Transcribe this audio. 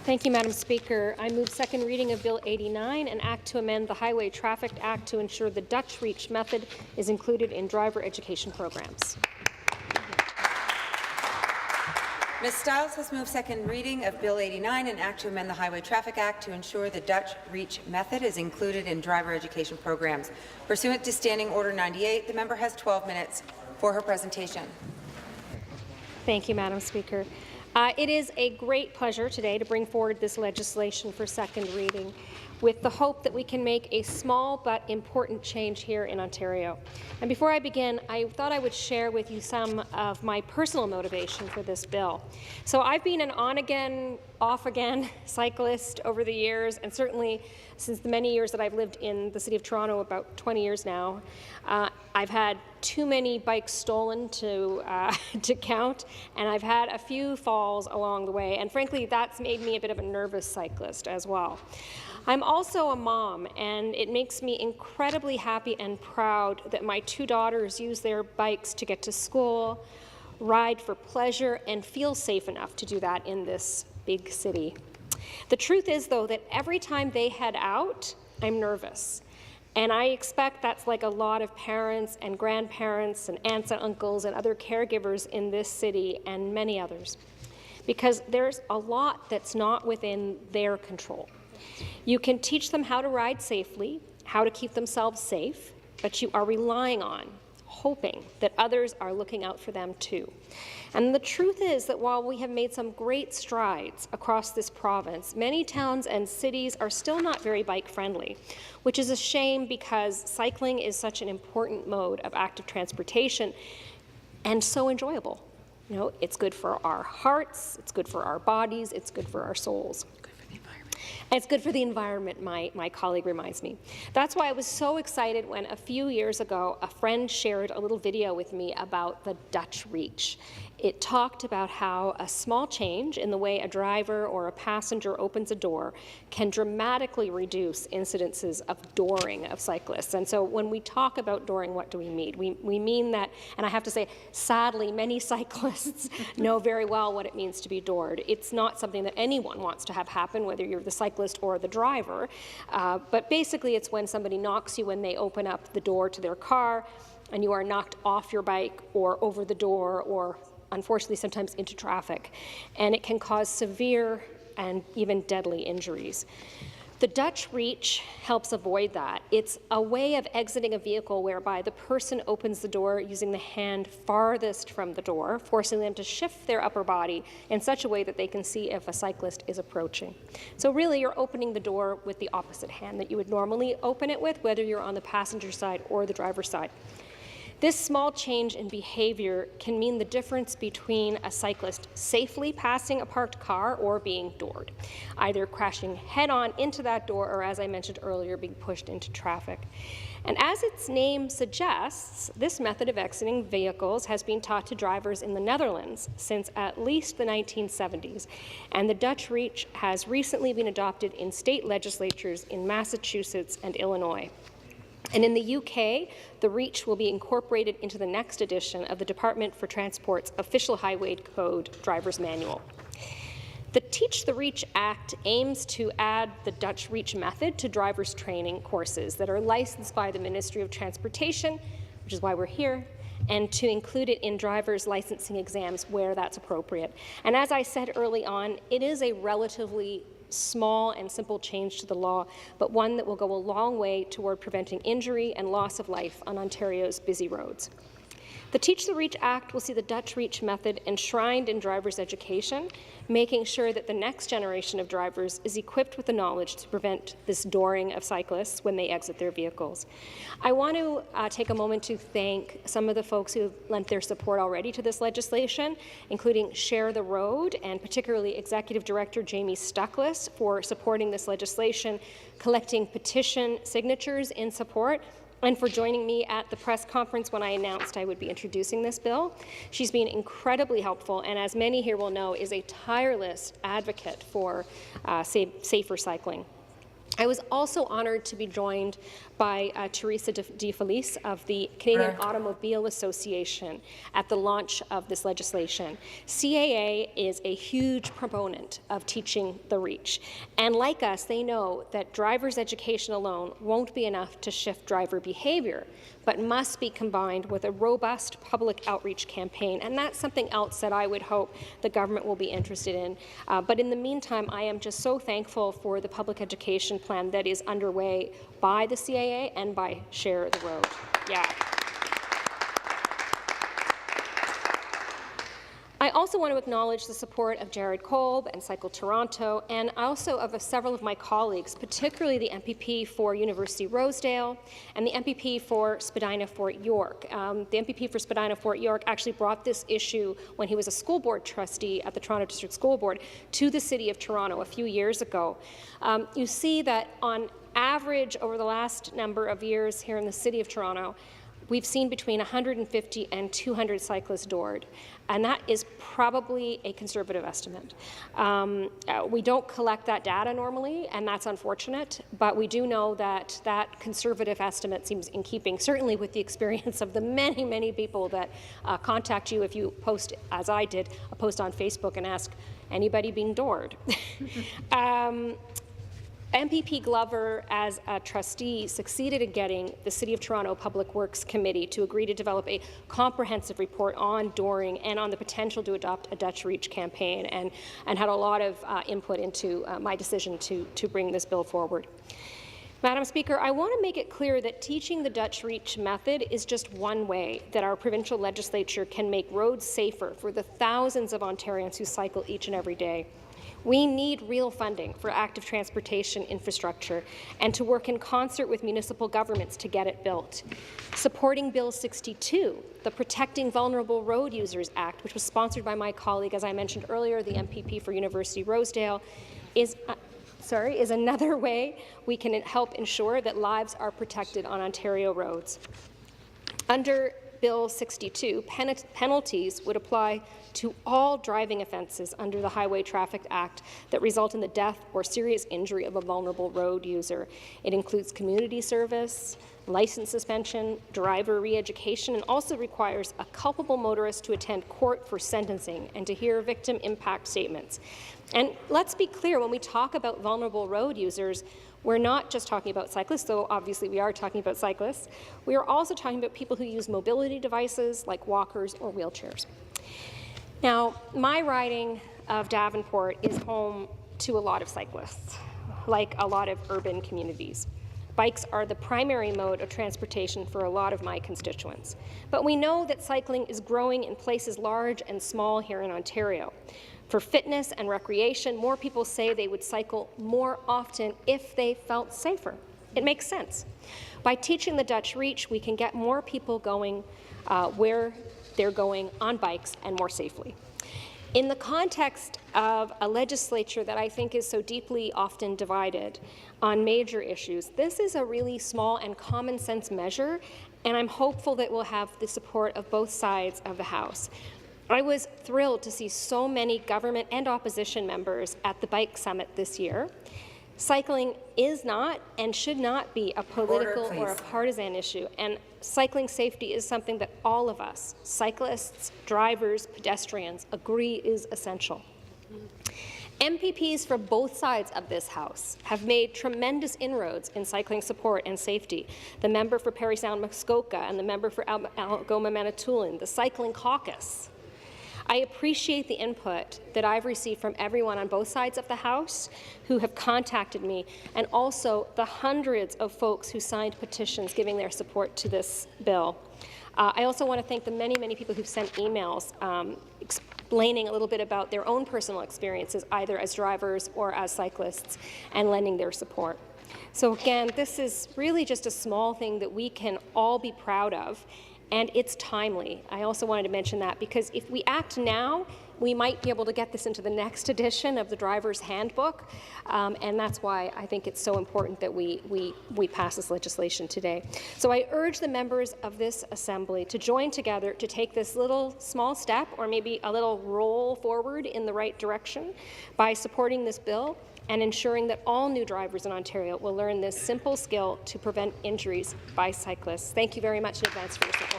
Thank you, Madam Speaker. I move second reading of Bill 89, an act to amend the Highway Traffic Act to ensure the Dutch Reach method is included in driver education programs. Ms. Stiles has moved second reading of Bill 89, an act to amend the Highway Traffic Act to ensure the Dutch Reach method is included in driver education programs. Pursuant to Standing Order 98, the member has 12 minutes for her presentation. Thank you, Madam Speaker. It is a great pleasure today to bring forward this legislation for second reading, with the hope that we can make a small but important change here in Ontario. And before I begin, I thought I would share with you some of my personal motivation for this bill. So I've been an on-again, off-again cyclist over the years, and certainly since the many years that I've lived in the City of Toronto, about 20 years now. I've had too many bikes stolen to count, and I've had a few falls along the way, and frankly, that's made me a bit of a nervous cyclist as well. I'm also a mom, and it makes me incredibly happy and proud that my two daughters use their bikes to get to school, ride for pleasure, and feel safe enough to do that in this big city. The truth is, though, that every time they head out, I'm nervous. And I expect that's like a lot of parents and grandparents and aunts and uncles and other caregivers in this city and many others, because there's a lot that's not within their control. You can teach them how to ride safely, how to keep themselves safe, but you are relying on, hoping that others are looking out for them too. And the truth is that while we have made some great strides across this province, many towns and cities are still not very bike-friendly, which is a shame because cycling is such an important mode of active transportation and so enjoyable. You know, it's good for our hearts, it's good for our bodies, it's good for our souls. And it's good for the environment, my colleague reminds me. That's why I was so excited when a few years ago a friend shared a little video with me about the Dutch Reach. It talked about how a small change in the way a driver or a passenger opens a door can dramatically reduce incidences of dooring of cyclists. And so when we talk about dooring, what do we mean? We mean that, and I have to say, sadly, many cyclists know very well what it means to be doored. It's not something that anyone wants to have happen, whether you're the cyclist or the driver. But basically, it's when somebody knocks you when they open up the door to their car, and you are knocked off your bike or over the door or unfortunately sometimes into traffic, and it can cause severe and even deadly injuries. The Dutch Reach helps avoid that. It's a way of exiting a vehicle whereby the person opens the door using the hand farthest from the door, forcing them to shift their upper body in such a way that they can see if a cyclist is approaching. So really, you're opening the door with the opposite hand that you would normally open it with, whether you're on the passenger side or the driver's side. This small change in behavior can mean the difference between a cyclist safely passing a parked car or being doored, either crashing head-on into that door or, as I mentioned earlier, being pushed into traffic. And as its name suggests, this method of exiting vehicles has been taught to drivers in the Netherlands since at least the 1970s, and the Dutch Reach has recently been adopted in state legislatures in Massachusetts and Illinois. And in the UK, the Reach will be incorporated into the next edition of the Department for Transport's Official Highway Code Driver's Manual. The Teach the Reach Act aims to add the Dutch Reach method to drivers' training courses that are licensed by the Ministry of Transportation, which is why we're here, and to include it in drivers' licensing exams where that's appropriate. And as I said early on, it is a relatively small and simple change to the law, but one that will go a long way toward preventing injury and loss of life on Ontario's busy roads. The Teach the Reach Act will see the Dutch Reach method enshrined in drivers' education, making sure that the next generation of drivers is equipped with the knowledge to prevent this dooring of cyclists when they exit their vehicles. I want to take a moment to thank some of the folks who have lent their support already to this legislation, including Share the Road and particularly Executive Director Jamie Stuckless for supporting this legislation, collecting petition signatures in support, and for joining me at the press conference when I announced I would be introducing this bill. She's been incredibly helpful, and as many here will know, is a tireless advocate for safer cycling. I was also honoured to be joined by Teresa De Felice of the Canadian Automobile Association at the launch of this legislation. CAA is a huge proponent of teaching the reach, and like us, they know that driver's education alone won't be enough to shift driver behaviour, but must be combined with a robust public outreach campaign, and that's something else that I would hope the government will be interested in. But in the meantime, I am just so thankful for the public education plan that is underway by the CAA and by Share the Road. Yeah. I also want to acknowledge the support of Jared Kolb and Cycle Toronto, and also of several of my colleagues, particularly the MPP for University Rosedale and the MPP for Spadina-Fort York. The MPP for Spadina-Fort York actually brought this issue when he was a school board trustee at the Toronto District School Board to the City of Toronto a few years ago. You see that on average over the last number of years here in the City of Toronto, we've seen between 150 and 200 cyclists doored, and that is probably a conservative estimate. We don't collect that data normally, and that's unfortunate, but we do know that that conservative estimate seems in keeping, certainly with the experience of the many, many people that contact you if you post, as I did, a post on Facebook and ask, anybody being doored? MPP Glover, as a trustee, succeeded in getting the City of Toronto Public Works Committee to agree to develop a comprehensive report on dooring and on the potential to adopt a Dutch Reach campaign, and had a lot of input into my decision to bring this bill forward. Madam Speaker, I want to make it clear that teaching the Dutch Reach method is just one way that our provincial legislature can make roads safer for the thousands of Ontarians who cycle each and every day. We need real funding for active transportation infrastructure and to work in concert with municipal governments to get it built. Supporting Bill 62, the Protecting Vulnerable Road Users Act, which was sponsored by my colleague, as I mentioned earlier, the MPP for University Rosedale, is another way we can help ensure that lives are protected on Ontario roads. Under Bill 62, penalties would apply to all driving offences under the Highway Traffic Act that result in the death or serious injury of a vulnerable road user. It includes community service, license suspension, driver re-education, and also requires a culpable motorist to attend court for sentencing and to hear victim impact statements. And let's be clear, when we talk about vulnerable road users, we're not just talking about cyclists, though obviously we are talking about cyclists. We are also talking about people who use mobility devices like walkers or wheelchairs. Now, my riding of Davenport is home to a lot of cyclists, like a lot of urban communities. Bikes are the primary mode of transportation for a lot of my constituents. But we know that cycling is growing in places large and small here in Ontario. For fitness and recreation, more people say they would cycle more often if they felt safer. It makes sense. By teaching the Dutch Reach, we can get more people going where they're going on bikes and more safely. In the context of a legislature that I think is so deeply often divided on major issues, this is a really small and common sense measure, and I'm hopeful that we'll have the support of both sides of the House. I was thrilled to see so many government and opposition members at the Bike Summit this year. Cycling is not and should not be a political or a partisan issue, and cycling safety is something that all of us, cyclists, drivers, pedestrians, agree is essential. MPPs for both sides of this House have made tremendous inroads in cycling support and safety. The member for Parry Sound Muskoka and the member for Algoma Manitoulin, the Cycling Caucus. I appreciate the input that I've received from everyone on both sides of the House who have contacted me, and also the hundreds of folks who signed petitions giving their support to this bill. I also want to thank the many, many people who've sent emails explaining a little bit about their own personal experiences, either as drivers or as cyclists, and lending their support. So again, this is really just a small thing that we can all be proud of, and it's timely. I also wanted to mention that because if we act now, we might be able to get this into the next edition of the driver's handbook, and that's why I think it's so important that we pass this legislation today. So I urge the members of this Assembly to join together to take this little small step, or maybe a little roll forward in the right direction, by supporting this bill and ensuring that all new drivers in Ontario will learn this simple skill to prevent injuries by cyclists. Thank you very much in advance for your support.